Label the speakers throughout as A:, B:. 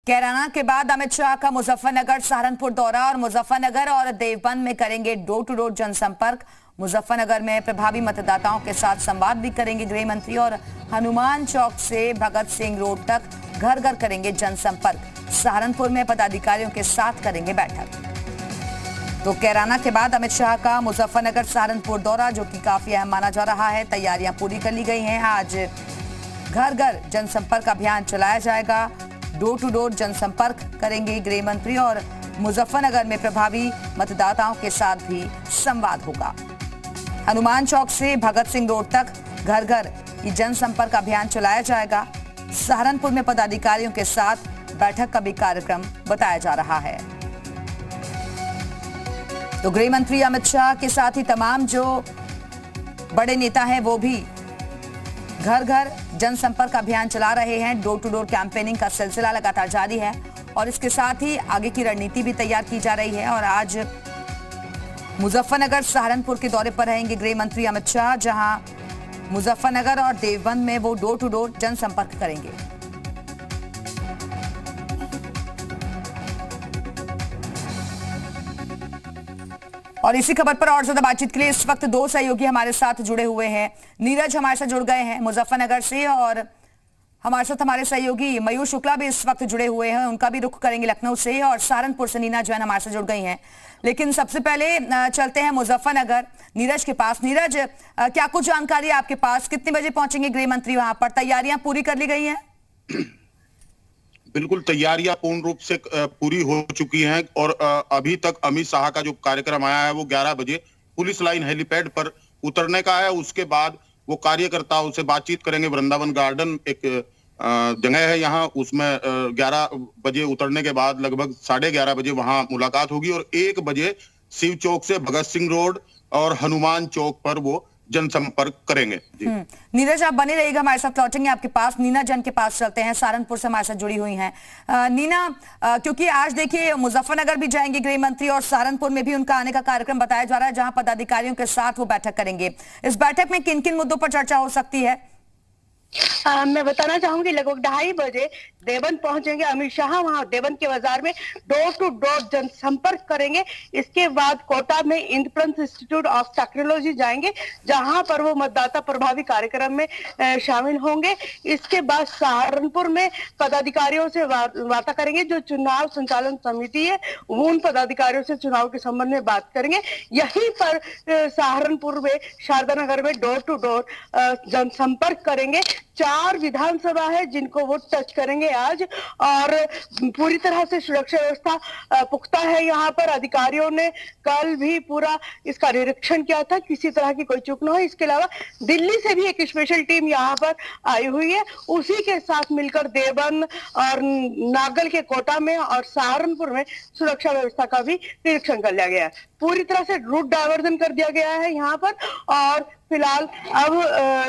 A: कैराना के बाद अमित शाह का मुजफ्फरनगर सहारनपुर दौरा और मुजफ्फरनगर और देवबंद में करेंगे डोर टू डोर जनसंपर्क। मुजफ्फरनगर में प्रभावी मतदाताओं के साथ संवाद भी करेंगे गृह मंत्री और हनुमान चौक से भगत सिंह रोड तक घर घर करेंगे जनसंपर्क। सहारनपुर में पदाधिकारियों के साथ करेंगे बैठक। तो कैराना के बाद अमित शाह का मुजफ्फरनगर सहारनपुर दौरा, जो कि काफी अहम माना जा रहा है। तैयारियां पूरी कर ली गई हैं। आज घर घर जनसंपर्क अभियान चलाया जाएगा। डोर टू डोर जनसंपर्क करेंगे गृह मंत्री और मुजफ्फरनगर में प्रभावी मतदाताओं के साथ भी संवाद होगा। हनुमान चौक से भगत सिंह रोड तक घर घर ये जनसंपर्क अभियान चलाया जाएगा। सहारनपुर में पदाधिकारियों के साथ बैठक का भी कार्यक्रम बताया जा रहा है। तो गृह मंत्री अमित शाह के साथ ही तमाम जो बड़े नेता हैं वो भी घर घर जनसंपर्क अभियान चला रहे हैं। डोर टू डोर कैंपेनिंग का सिलसिला लगातार जारी है और इसके साथ ही आगे की रणनीति भी तैयार की जा रही है। और आज मुजफ्फरनगर सहारनपुर के दौरे पर रहेंगे गृह मंत्री अमित शाह, जहां मुजफ्फरनगर और देवबंद में वो डोर टू डोर जनसंपर्क करेंगे। और इसी खबर पर और ज्यादा बातचीत के लिए इस वक्त दो सहयोगी हमारे साथ जुड़े हुए हैं। नीरज हमारे साथ जुड़ गए हैं मुजफ्फरनगर से, और हमारे साथ हमारे सहयोगी मयूर शुक्ला भी इस वक्त जुड़े हुए हैं। उनका भी रुख करेंगे लखनऊ से, और सहारनपुर से नीना जैन हमारे साथ जुड़ गई हैं। लेकिन सबसे पहले चलते हैं मुजफ्फरनगर नीरज के पास। नीरज, क्या कुछ जानकारी है आपके पास? कितने बजे पहुंचेंगे गृह मंत्री वहां पर? तैयारियां पूरी कर ली गई हैं?
B: बिल्कुल, तैयारियां पूर्ण रूप से पूरी हो चुकी हैं और अभी तक अमित शाह का जो कार्यक्रम आया है वो 11 बजे पुलिस लाइन हेलीपैड पर उतरने का है। उसके बाद वो कार्यकर्ताओं से बातचीत करेंगे। वृंदावन गार्डन एक जगह है यहाँ, उसमें 11 बजे उतरने के बाद लगभग 11:30 बजे वहां मुलाकात होगी और 1 बजे शिव चौक से भगत सिंह रोड और हनुमान चौक पर वो जनसंपर्क करेंगे।
A: नीरज, आप बने रहिएगा, हमारे साथ लौटेंगे आपके पास। नीना जैन के पास चलते हैं, सहारनपुर से हमारे साथ जुड़ी हुई हैं। नीना, क्योंकि आज देखिए मुजफ्फरनगर भी जाएंगे गृह मंत्री और सहारनपुर में भी उनका आने का कार्यक्रम बताया जा रहा है, जहां पदाधिकारियों के साथ वो बैठक करेंगे। इस बैठक में किन किन मुद्दों पर चर्चा हो सकती है?
C: मैं बताना चाहूंगी लगभग 2:30 बजे देवबंद पहुंचेंगे अमित शाह। वहां देवबंद के बाजार में डोर टू डोर जनसंपर्क करेंगे। इसके बाद कोटा में इंद्रप्रस्थ इंस्टीट्यूट ऑफ टेक्नोलॉजी जाएंगे, जहां पर वो मतदाता प्रभावी कार्यक्रम में शामिल होंगे। इसके बाद सहारनपुर में पदाधिकारियों से वार्ता करेंगे। जो चुनाव संचालन समिति है वो उन पदाधिकारियों से चुनाव के संबंध में बात करेंगे। यहीं पर सहारनपुर में शारदा नगर में डोर टू डोर जनसंपर्क करेंगे। 4 विधानसभा है जिनको वो टच करेंगे आज, और पूरी तरह से सुरक्षा व्यवस्था पुख्ता है। यहाँ पर अधिकारियों ने कल भी पूरा इसका निरीक्षण किया था, किसी तरह की कोई चूक न हो। इसके अलावा दिल्ली से भी एक स्पेशल टीम यहाँ पर आई हुई है। उसी के साथ मिलकर देवबंद और नागल के कोटा में और सहारनपुर में सुरक्षा व्यवस्था का भी निरीक्षण कर लिया गया है। पूरी तरह से रूट डायवर्जन कर दिया गया है यहाँ पर। और फिलहाल अब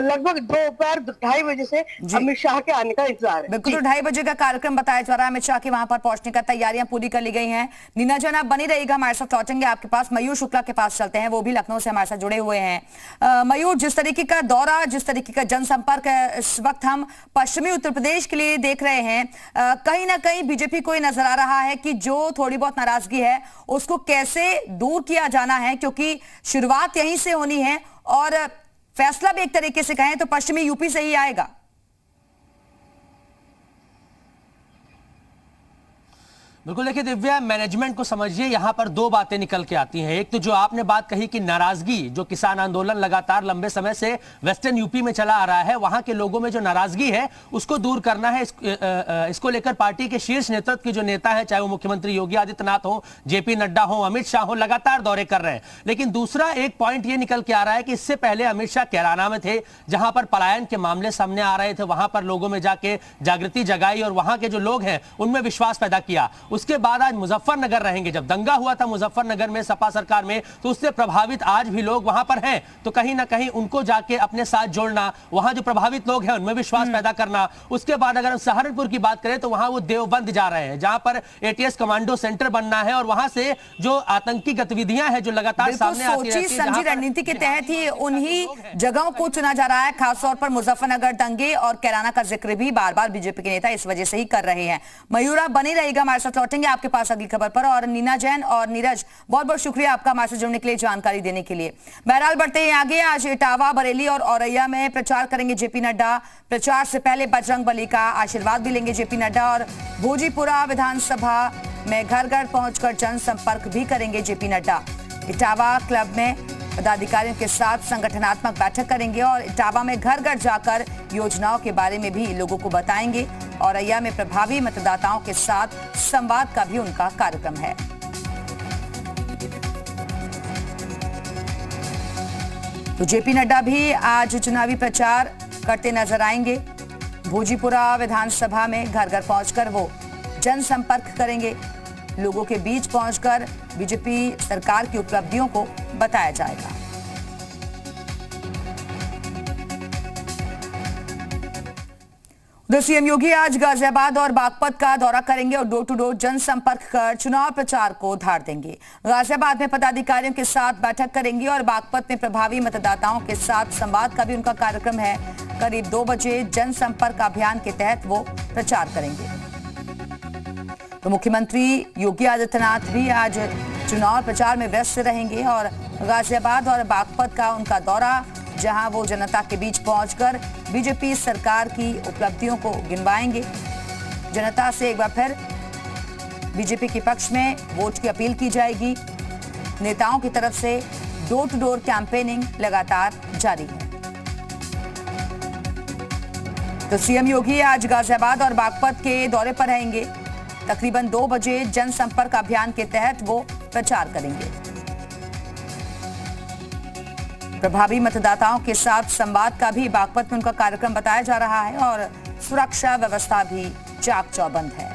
C: लगभग दोपहर 2:30 बजे से अमित शाह के आने का इंतजार है।
A: बिल्कुल, 2:30 बजे का कार्यक्रम बताया जा रहा है। अमित शाह के वहां पर पहुंचने का तैयारियां पूरी कर ली गई हैं। नीना जैन, आप बनी रहिएगा, हमारे साथ लौटेंगे आपके पास। मयूर शुक्ला के पास चलते हैं, वो भी लखनऊ से हमारे साथ जुड़े हुए हैं। मयूर, जिस तरीके का दौरा, जिस तरीके का जनसंपर्क इस वक्त हम पश्चिमी उत्तर प्रदेश के लिए देख रहे हैं, कहीं ना कहीं बीजेपी को नजर आ रहा है कि जो थोड़ी बहुत नाराजगी है उसको कैसे दूर किया जाना है, क्योंकि शुरुआत यहीं से होनी है और फैसला भी एक तरीके से कहें तो पश्चिमी यूपी से ही आएगा।
D: बिल्कुल, देखिए दिव्या, मैनेजमेंट को समझिए, यहां पर 2 बातें निकल के आती हैं। एक तो जो आपने बात कही कि नाराजगी, जो किसान आंदोलन लगातार लंबे समय से वेस्टर्न यूपी में चला आ रहा है, वहां के लोगों में जो नाराजगी है उसको दूर करना है। इसको लेकर पार्टी के शीर्ष नेतृत्व के जो नेता है, चाहे वो मुख्यमंत्री योगी आदित्यनाथ हो, जेपी नड्डा हो, अमित शाह हो, लगातार दौरे कर रहे हैं। लेकिन दूसरा एक पॉइंट ये निकल के आ रहा है कि इससे पहले अमित शाह कैराना में थे, जहां पर पलायन के मामले सामने आ रहे थे। वहां पर लोगों में जाके जागृति जगाई और वहां के जो लोग हैं उनमें विश्वास पैदा किया। उसके बाद आज मुजफ्फरनगर रहेंगे। जब दंगा हुआ था मुजफ्फरनगर में सपा सरकार में, तो उससे प्रभावित आज भी लोग वहां पर हैं, तो कहीं ना कहीं उनको जाके अपने साथ जोड़ना, वहां जो प्रभावित लोग हैं उनमें विश्वास पैदा करना। उसके बाद अगर हम सहारनपुर की बात करें तो वहां वो देवबंद जा रहे हैं, जहां पर एटीएस कमांडो सेंटर बनना है, और वहां से जो आतंकी गतिविधियां हैं जो लगातार सामने आती रहती है,
A: समझी रणनीति के तहत ही उन्हीं जगहों को चुना जा रहा है। खासतौर पर मुजफ्फरनगर दंगे और कैराना का जिक्र भी बार बार बीजेपी के नेता इस वजह से ही कर रहे हैं। मयूरा बनी रहेगा, हमारे साथ लौटेंगे आपके पास अगली खबर पर। और नीना जैन और नीरज, बहुत बहुत शुक्रिया आपका हमारे साथ जुड़ने के लिए, जानकारी देने के लिए। बहरहाल बढ़ते हैं आगे। आज इटावा, बरेली और औरैया में प्रचार करेंगे जेपी नड्डा। प्रचार से पहले बजरंग बली का आशीर्वाद भी लेंगे जेपी नड्डा, और भोजीपुरा विधानसभा में घर घर पहुंचकर जनसंपर्क भी करेंगे जेपी नड्डा। इटावा क्लब में पदाधिकारियों के साथ संगठनात्मक बैठक करेंगे और इटावा में घर घर जाकर योजनाओं के बारे में भी लोगों को बताएंगे। औरैया में प्रभावी मतदाताओं के साथ संवाद का भी उनका कार्यक्रम है। तो जेपी नड्डा भी आज चुनावी प्रचार करते नजर आएंगे। भोजीपुरा विधानसभा में घर घर पहुंचकर वो जनसंपर्क करेंगे। लोगों के बीच पहुंचकर बीजेपी सरकार की उपलब्धियों को बताया जाएगा। उधर सीएम योगी आज गाजियाबाद और बागपत का दौरा करेंगे और डोर टू डोर जनसंपर्क कर चुनाव प्रचार को धार देंगे। गाजियाबाद में पदाधिकारियों के साथ बैठक करेंगे और बागपत में प्रभावी मतदाताओं के साथ संवाद का भी उनका कार्यक्रम है। करीब 2 बजे जनसंपर्क अभियान के तहत वो प्रचार करेंगे। तो मुख्यमंत्री योगी आदित्यनाथ भी आज चुनाव प्रचार में व्यस्त रहेंगे और गाजियाबाद और बागपत का उनका दौरा, जहां वो जनता के बीच पहुंचकर बीजेपी सरकार की उपलब्धियों को गिनवाएंगे। जनता से एक बार फिर बीजेपी के पक्ष में वोट की अपील की जाएगी। नेताओं की तरफ से डोर टू डोर कैंपेनिंग लगातार जारी है। तो सीएम योगी आज गाजियाबाद और बागपत के दौरे पर रहेंगे। तकरीबन 2 बजे जनसंपर्क अभियान के तहत वो प्रचार करेंगे। प्रभावी मतदाताओं के साथ संवाद का भी बागपत में उनका कार्यक्रम बताया जा रहा है और सुरक्षा व्यवस्था भी चाक चौबंद है।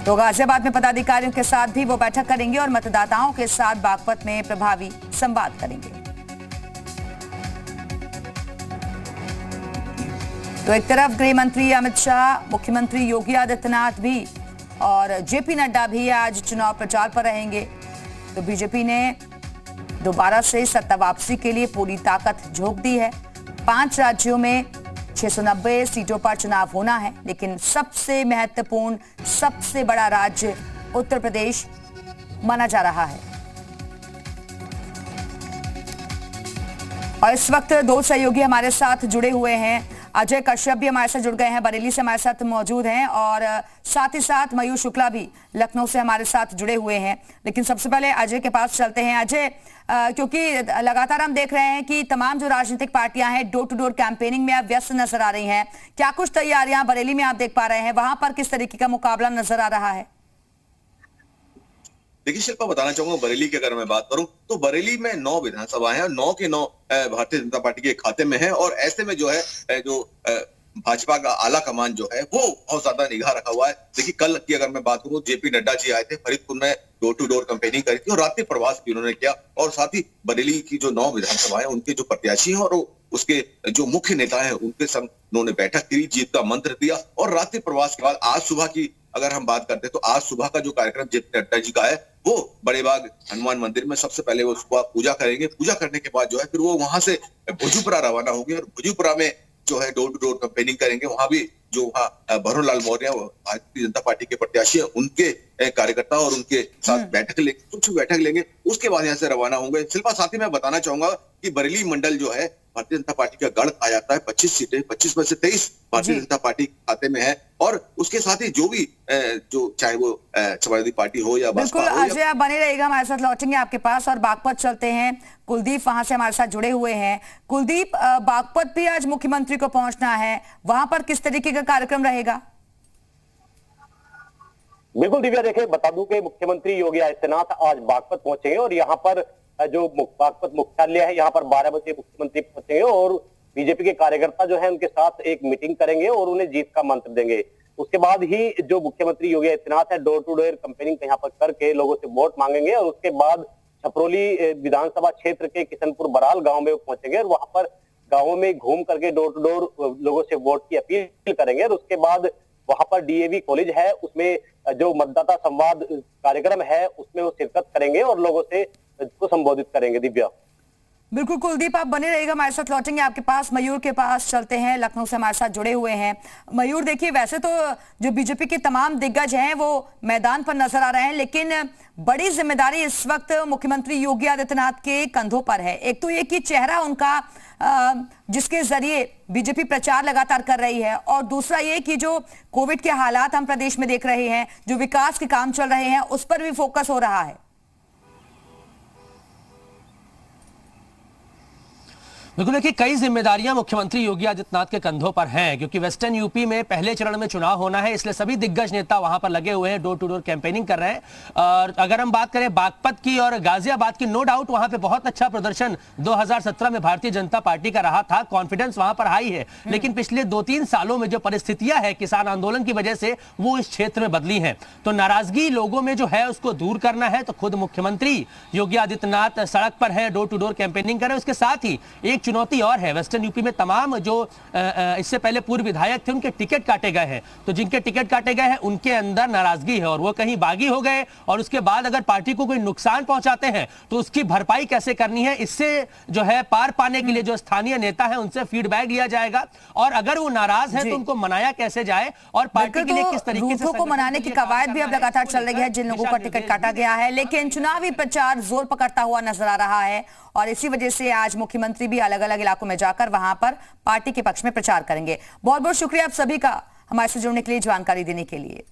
A: तो गाजियाबाद में पदाधिकारियों के साथ भी वो बैठक करेंगे और मतदाताओं के साथ बागपत में प्रभावी संवाद करेंगे। तो एक तरफ गृह मंत्री अमित शाह, मुख्यमंत्री योगी आदित्यनाथ भी और जेपी नड्डा भी आज चुनाव प्रचार पर रहेंगे। तो बीजेपी ने दोबारा से सत्ता वापसी के लिए पूरी ताकत झोंक दी है। 5 राज्यों में 690 सीटों पर चुनाव होना है, लेकिन सबसे महत्वपूर्ण, सबसे बड़ा राज्य उत्तर प्रदेश माना जा रहा है। और इस वक्त 2 सहयोगी हमारे साथ जुड़े हुए हैं। अजय कश्यप भी हमारे साथ जुड़ गए हैं, बरेली से हमारे साथ मौजूद हैं, और साथ ही साथ मयूर शुक्ला भी लखनऊ से हमारे साथ जुड़े हुए हैं। लेकिन सबसे पहले अजय के पास चलते हैं। अजय, क्योंकि लगातार हम देख रहे हैं कि तमाम जो राजनीतिक पार्टियां हैं डोर टू डोर कैंपेनिंग में अब व्यस्त नजर आ रही हैं, क्या कुछ तैयारियां बरेली में आप देख पा रहे हैं? वहां पर किस तरीके का मुकाबला नजर आ रहा है?
E: देखिए शिल्पा, बताना चाहूंगा बरेली की अगर मैं बात करूं तो बरेली में 9 विधानसभाएं हैं और 9 के 9 भारतीय जनता पार्टी के खाते में है। और ऐसे में जो है जो भाजपा का आला कमान जो है वो बहुत ज्यादा निगाह रखा हुआ है। देखिए कल की अगर मैं बात करूं, जेपी नड्डा जी आए थे, फरीदपुर में डोर टू डोर कैंपेनिंग करी थी और रात्रि प्रवास भी उन्होंने किया। और साथ ही बरेली की जो 9 विधानसभाएं उनके जो प्रत्याशी हैं और उसके जो मुख्य नेता हैं उनके संग उन्होंने बैठक की, जीत का मंत्र दिया। और रात्रि प्रवास के बाद आज सुबह की अगर हम बात करते हैं तो आज सुबह का जो कार्यक्रम जेपी नड्डा जी का है वो बड़े बाग हनुमान मंदिर में सबसे पहले वो सुबह पूजा करेंगे। पूजा करने के बाद जो है फिर वो वहां से भोजपुरा रवाना होंगे और भोजपुरा में जो है डोर टू डोर कैंपेनिंग करेंगे। वहां भी जो वहाँ भरोलाल मौर्य भारतीय जनता पार्टी के प्रत्याशी है उनके कार्यकर्ता और उनके साथ बैठक लेंगे। उसके बाद यहाँ से रवाना होंगे। शिल्पा, साथ ही मैं बताना चाहूंगा कि बरेली मंडल जो है भारतीय जनता पार्टी का गढ़ कहा जाता है। 25 सीटें, 25 में से 23 भारतीय जनता पार्टी खाते में है। और उसके साथ ही जो भी जो चाहे वो समाजवादी पार्टी हो या
A: बिल्कुल अजय, आप बने रहिएगा, हमारे साथ लौटेंगे आपके पास। और बागपत चलते हैं, कुलदीप वहां से हमारे साथ जुड़े हुए हैं। कुलदीप, बागपत भी आज मुख्यमंत्री को पहुंचना है, वहां पर किस तरीके का कार्यक्रम रहेगा?
F: बिल्कुल दिव्या, देखिए बता दूं कि मुख्यमंत्री योगी आदित्यनाथ आज बागपत पहुंचेंगे और यहाँ पर जो बागपत मुख्यालय है यहाँ पर 12 बजे मुख्यमंत्री पहुंचेंगे और बीजेपी के कार्यकर्ता जो है उनके साथ एक मीटिंग करेंगे और उन्हें जीत का मंत्र देंगे। उसके बाद ही जो मुख्यमंत्री योगी आदित्यनाथ है डोर टू डोर कैंपेनिंग यहाँ पर करके लोगों से वोट मांगेंगे और उसके बाद छपरोली विधानसभा क्षेत्र के किशनपुर बराल गांव में वो पहुंचेंगे और वहां पर गांवों में घूम करके डोर टू डोर लोगों से वोट की अपील करेंगे और उसके बाद वहां पर डीएवी कॉलेज है उसमें जो मतदाता संवाद कार्यक्रम है उसमें वो शिरकत करेंगे और लोगों से को संबोधित करेंगे। दिव्या,
A: बिल्कुल कुलदीप, आप बने रहिएगा, हमारे साथ लौटेंगे आपके पास। मयूर के पास चलते हैं, लखनऊ से हमारे साथ जुड़े हुए हैं। मयूर, देखिए वैसे तो जो बीजेपी के तमाम दिग्गज हैं वो मैदान पर नजर आ रहे हैं, लेकिन बड़ी जिम्मेदारी इस वक्त मुख्यमंत्री योगी आदित्यनाथ के कंधों पर है। एक तो ये कि चेहरा उनका जिसके जरिए बीजेपी प्रचार लगातार कर रही है, और दूसरा ये कि जो कोविड के हालात हम प्रदेश में देख रहे हैं, जो विकास के काम चल रहे हैं, उस पर भी फोकस हो रहा है।
D: बिल्कुल, देखिए कई जिम्मेदारियां मुख्यमंत्री योगी आदित्यनाथ के कंधों पर हैं, क्योंकि वेस्टर्न यूपी में पहले चरण में चुनाव होना है, इसलिए सभी दिग्गज नेता वहां पर लगे हुए हैं, डोर टू डोर कैंपेनिंग कर रहे हैं। और अगर हम बात करें बागपत की और गाजियाबाद की, नो डाउट वहां पे बहुत अच्छा प्रदर्शन 2017 में भारतीय जनता पार्टी का रहा था, कॉन्फिडेंस वहां पर हाई है। लेकिन पिछले 2-3 सालों में जो परिस्थितियां है किसान आंदोलन की वजह से वो इस क्षेत्र में बदली है, तो नाराजगी लोगों में जो है उसको दूर करना है। तो खुद मुख्यमंत्री योगी आदित्यनाथ सड़क पर है, डोर टू डोर कैंपेनिंग कर रहे हैं। उसके साथ ही एक चुनौती और है, वेस्टर्न यूपी में तमाम जो इससे पहले पूर्व विधायक थे उनके टिकट काटे गए हैं, तो जिनके टिकट काटे गए हैं उनके अंदर नाराजगी है और वो कहीं बागी हो गए, और उसके बाद अगर पार्टी को कोई नुकसान पहुंचाते हैं तो उसकी भरपाई कैसे करनी है, इससे जो है पार पाने के लिए जो स्थानीय नेता है उनसे फीडबैक लिया जाएगा, और अगर वो नाराज है तो उनको मनाया कैसे जाए और पार्टी के लिए किस तरीके से
A: को मनाने की कवायद भी अब लगातार चल रही है जिन लोगों का टिकट काटा गया है। लेकिन चुनावी प्रचार जोर पकड़ता हुआ नजर आ रहा है, और इसी वजह से आज मुख्यमंत्री भी अलग अलग इलाकों में जाकर वहां पर पार्टी के पक्ष में प्रचार करेंगे। बहुत बहुत शुक्रिया आप सभी का हमारे से जुड़ने के लिए, जानकारी देने के लिए।